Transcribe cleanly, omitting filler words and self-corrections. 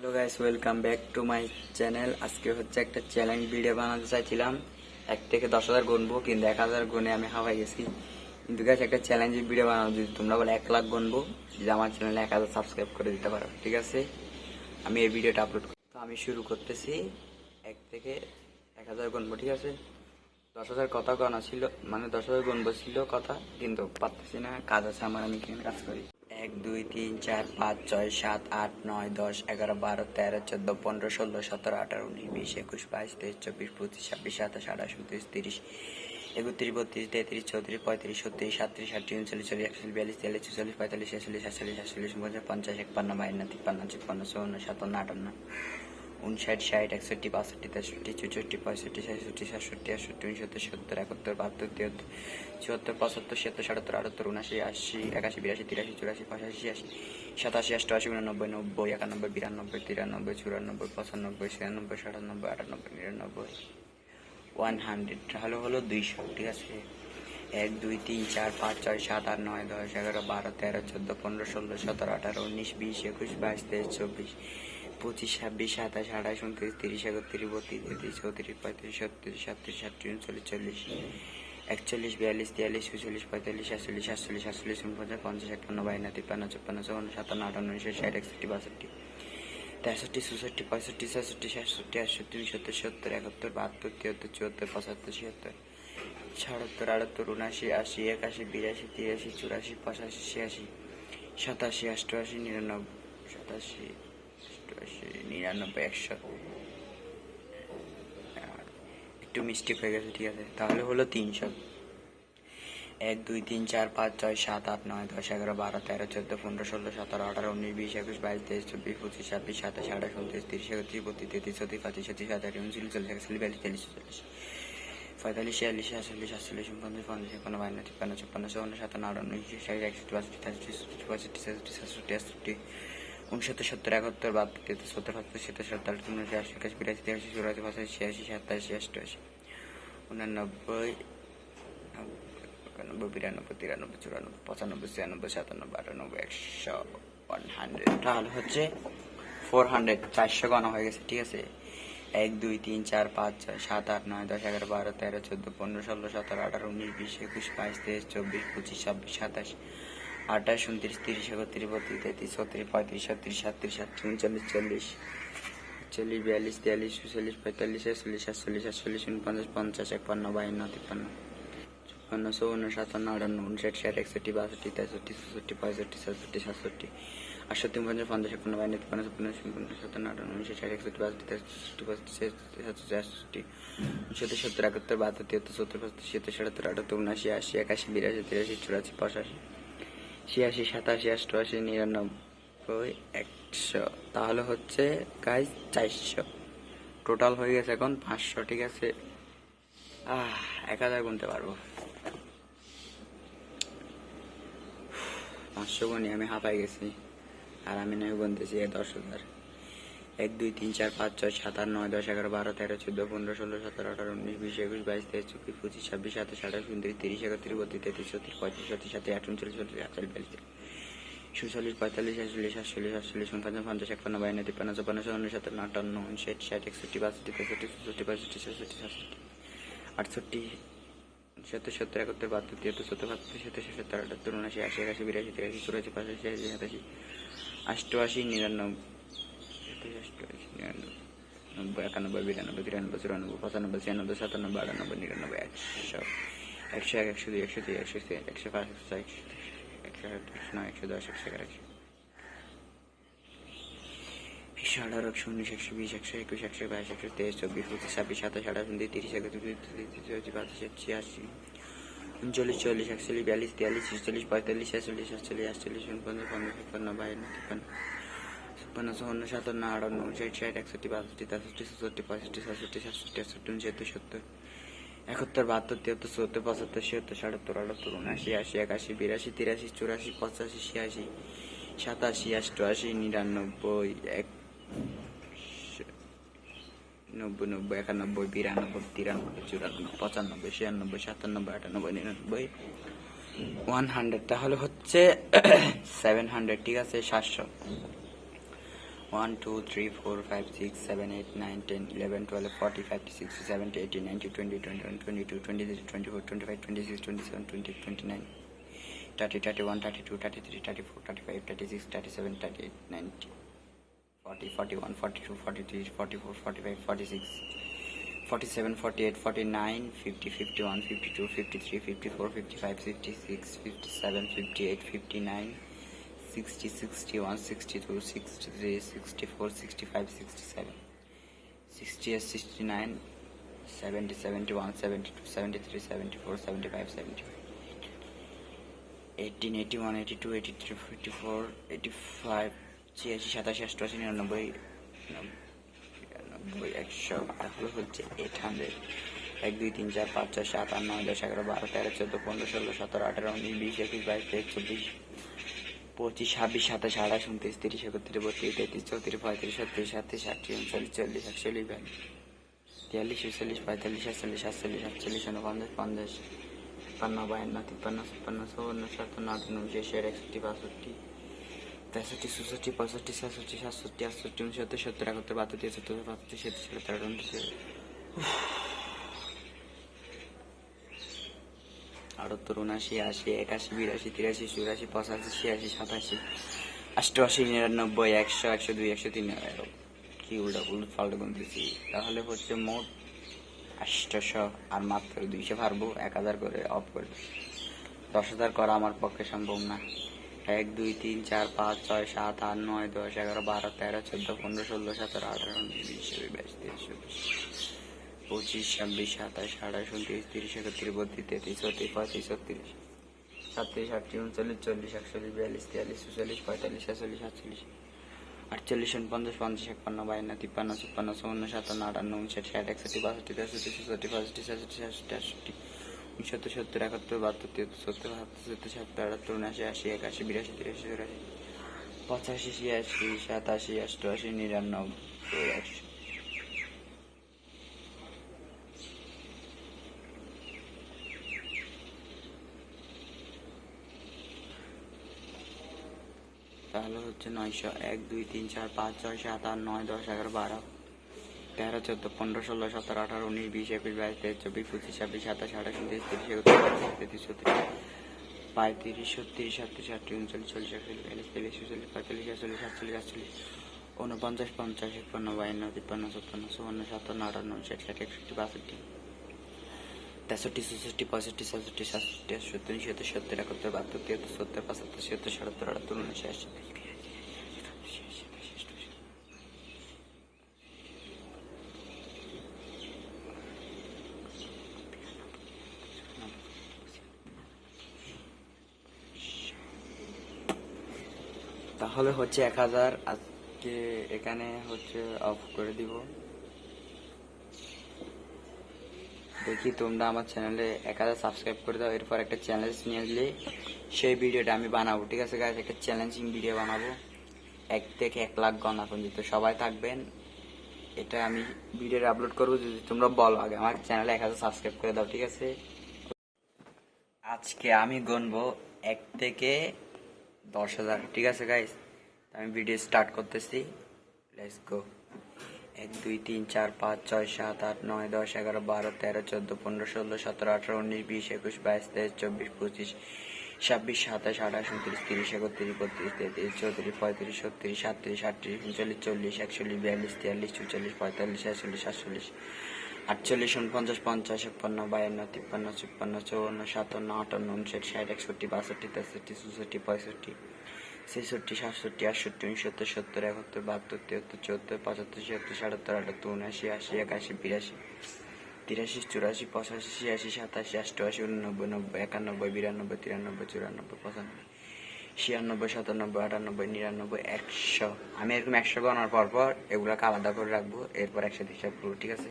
Hello guys, welcome back to my channel. আজকে হচ্ছে একটা চ্যালেঞ্জ ভিডিও বানাতে চাইছিলাম। 1 থেকে 10,000 গুনবো, কিন্তু 1,000 গুনে আমি হাওয়াই গেছি। কিন্তু গাইস, একটা চ্যালেঞ্জ ভিডিও বানাবো, যদি তোমরা বলে 1 লাখ গুনবো, যদি আমার চ্যানেলে 1,000 সাবস্ক্রাইব করে দিতে পারো, ঠিক আছে? আমি এই ভিডিওটা আপলোড তো আমি শুরু করতেছি। 1 থেকে 1,000 গুনবো, ঠিক আছে? 10,000 কথা গানা ছিল, মানে 10,000 গুনবো ছিল কথা, কিন্তু পারতেছি না, কাজ আছে আমার, আমি এখানে কাজ করি। 1 2 3 4 5 6 7 8 9 10 11 12 13 14 15 16 17 18 19 20 21 22 23 24 25 26 27 28 29 30 31 32 33 34 35 37 38 39 40 41 42 43 44 45 46 47 48 49 50 51 52 53 54 56 57 58 59 60 61 62 63 64 65 66 67 68 69 70 71 72 73 74 75 76 77 78 79 80 81 82 83 84 85 86 87 88 89 90 91 92 93 94 95 96 97 98 99 100 তাহলে হলো 200, ঠিক আছে? 1 2 3 4 5 6 7 8 9 10 11 12 13 14 15 16 17 18 19 20 21 22 23 24 25 26 27 28 29 30 31 32 33 34 35 37 37 38 39 40 41 42 43 44 45 46 47 48 49 50 51 52 53 54 55 57 58 59 60 61 62 63 64 65 66 67 68 69 70 71 72 73 74 75 76 77 78 79 80 81 82 83 84 85 86 87 88 89 87 88 99 100 একটু মিস্টেক হয়ে গেছে, ঠিক আছে? তাহলে হলো 300। 1 2 3 4 5 6 7 8 9 10 11 12 13 14 15 16 17 18 19 20 21 22 23 24 25 26 27 28 29 30 31 32 33 34 35 36 37 38 39 40 41 42 43 44 45 46 47 47 50 50 51 52 53 54 56 57 58 59 60 61 62 63 64 65 66 67 68 69 70 71 72 73 74 75 77 78 79 80 81 82 83 84 85 86 87 88 89 92 93 94 95 96 97 98 100 100 তাহলে হচ্ছে 400 400 গণা হয়ে গেছে, ঠিক আছে? 1 2 3 4 5 6 7 8 9 10 11 12 13 14 15 16 17 18 19 20 21 22 23 24 25 26 27 28 29 30 31 32 33 34 35 36 37 38 39 40 40 42 43 44 45 46 47 48 49 50 51 52 53 56 57 58 59 60 61 62 63 64 65 66 67 68 59 50 51 52 53 56 57 58 59 60 61 62 63 67 70 71 72 73 74 75 77 78 80 81 82 83 84 85 86 87 88 99 100 তাহলে হচ্ছে গাইজ 400 টোটাল হয়ে গেছে। এখন 500, ঠিক আছে? 1,000 গুনতে পারবো। 500 গুনি আমি হাঁপাই গেছি, আর আমি নয় গুনতেছি 10,000। 1 2 3 4 5 6 7 8 9 10 11 12 13 14 15 16 17 18 19 20 21 22 23 24 25 26 27 28 29 30 31 32 33 34 35 37 38 39 40 41 42 46 45 46 47 48 49 50 51 52 53 54 56 57 58 59 60 61 62 63 64 65 66 67 68 70 71 72 73 74 75 77 78 79 80 81 82 83 84 85 86 87 88 99 90 91 92 93 94 95 96 97 98 99 100 101 102 103 104 105 106 107 109 110 111 118 119 120 121 122 123 24 25 26 27 28 29 30 31 32 33 34 39 40 41 42 43 44 45 46 47 48 49 50 51 52 53 56 57 58 59 60 61 62 63 64 65 66 67 68 69 70 71 72 73 74 75 76 77 78 79 80 81 82 83 84 85 86 87 88 99 100 90 91 92 93 94 95 96 97 98 99 100 তাহলে হচ্ছে 700, ঠিক আছে? 700 1 2 3 4 5 6 7 8 9 10 11 12 40 50 60 70 80 90 20 21 22 23 24 25 26 27 28 29 30 31 32 33 34 35 36 37 38 90 40 41 42 43 44 45 46 47 48 49 50 51 52 53 54 55 56 57 58 59 60 61 62 63 64 65 67 68 69 70 71 72 73 74 75 75 18 81 82 83 54 85 86 87 88 99 99 100 তাহলে হচ্ছে 800 1 2 3 4 5 6 7 8 9 10 11 12 13 14 15 16 17 18 19 20 21 22 23 24 25 26 27 28 29 30 31 32 33 34 35 36 37 38 39 40 41 42 43 44 45 46 47 48 47 49 50 52 52 53 54 54 57 58 60 61 62 63 64 65 66 67 68 69 70 71 72 73 74 75 77 78 79 80 81 82 83 84 85 86 87 88 99 100 102 103 কি উল্টা পাল্টা গুনতেছি তাহলে হচ্ছে মোট 800 আর মাত্র 200 পারবো 1000 করে অফ করে 10,000 করা আমার পক্ষে সম্ভব না 1 2 3 4 5 6 7 8 9 10 11 12 13 14 15 16 17 18 19 20 22 23 25 26 27 28 29 30 31 32 33 34 35 36 37 38 39 40 41 42 43 44 45 46 47 48 49 50 51 52 53 56 57 57 58 59 60 61 62 63 64 65 66 67 70 71 72 73 74 75 76 77 78 79 80 81 82 83 84 85 86 87 88 89 100 তাহলে হচ্ছে 900 1 2 3 4 5 6 7 8 9 10 11 12 13 14 15 16 17 18 19 20 21 22 23 24 25 26 27 28 29 30 31 32 33 34 35 37 38 39 40 41 42 43 44 45 46 47 48 49 50 51 52 53 54 57 58 59 60 61 62 63 64 65 66 67 68 70 71 72 73 74 75 77 77 78 79 80 তাহলে হচ্ছে 1000 আজকে এখানে হচ্ছে অফ করে দিব দেখি তোমরা আমার চ্যানেলে 1000 সাবস্ক্রাইব করে দাও এরপর একটা চ্যালেঞ্জ নিয়ে আসলে সেই ভিডিওটা আমি বানাবো ঠিক আছে গাইস একটা চ্যালেঞ্জিং ভিডিও বানাবো 1 থেকে 1 লাখ গণনা পর্যন্ত সবাই থাকবেন এটা আমি ভিডিও আপলোড করবো যদি তোমরা বলো আগে আমার চ্যানেলে 1000 সাবস্ক্রাইব করে দাও ঠিক আছে আজকে আমি গুনবো 1 থেকে 10,000 ঠিক আছে গাইস আমি ভিডিও স্টার্ট করতেছি লেটস গো 1 2 3 4 5 6 7 8 9 10 11 12 13 14 15 16 17 18 19 20 21 22 23 24 25 26 27 28 29 30 31 32 33 34 35 36 37 38 39 40 41 42 43 44 45 46 47 48 49 50 51 52 53 54 56 57 58 59 60 61 62 63 64 65 66 67 68 70 71 72 73 74 75 76 77 78 79 80 81 82 83 84 85 86 87 88 89 90 91 92 93 94 95 96 97 98 99 100 আমি এরকম 100 গণার পর এগুলোকে আলাদা করে রাখবো এরপর একসাথে হিসাব করবো ঠিক আছে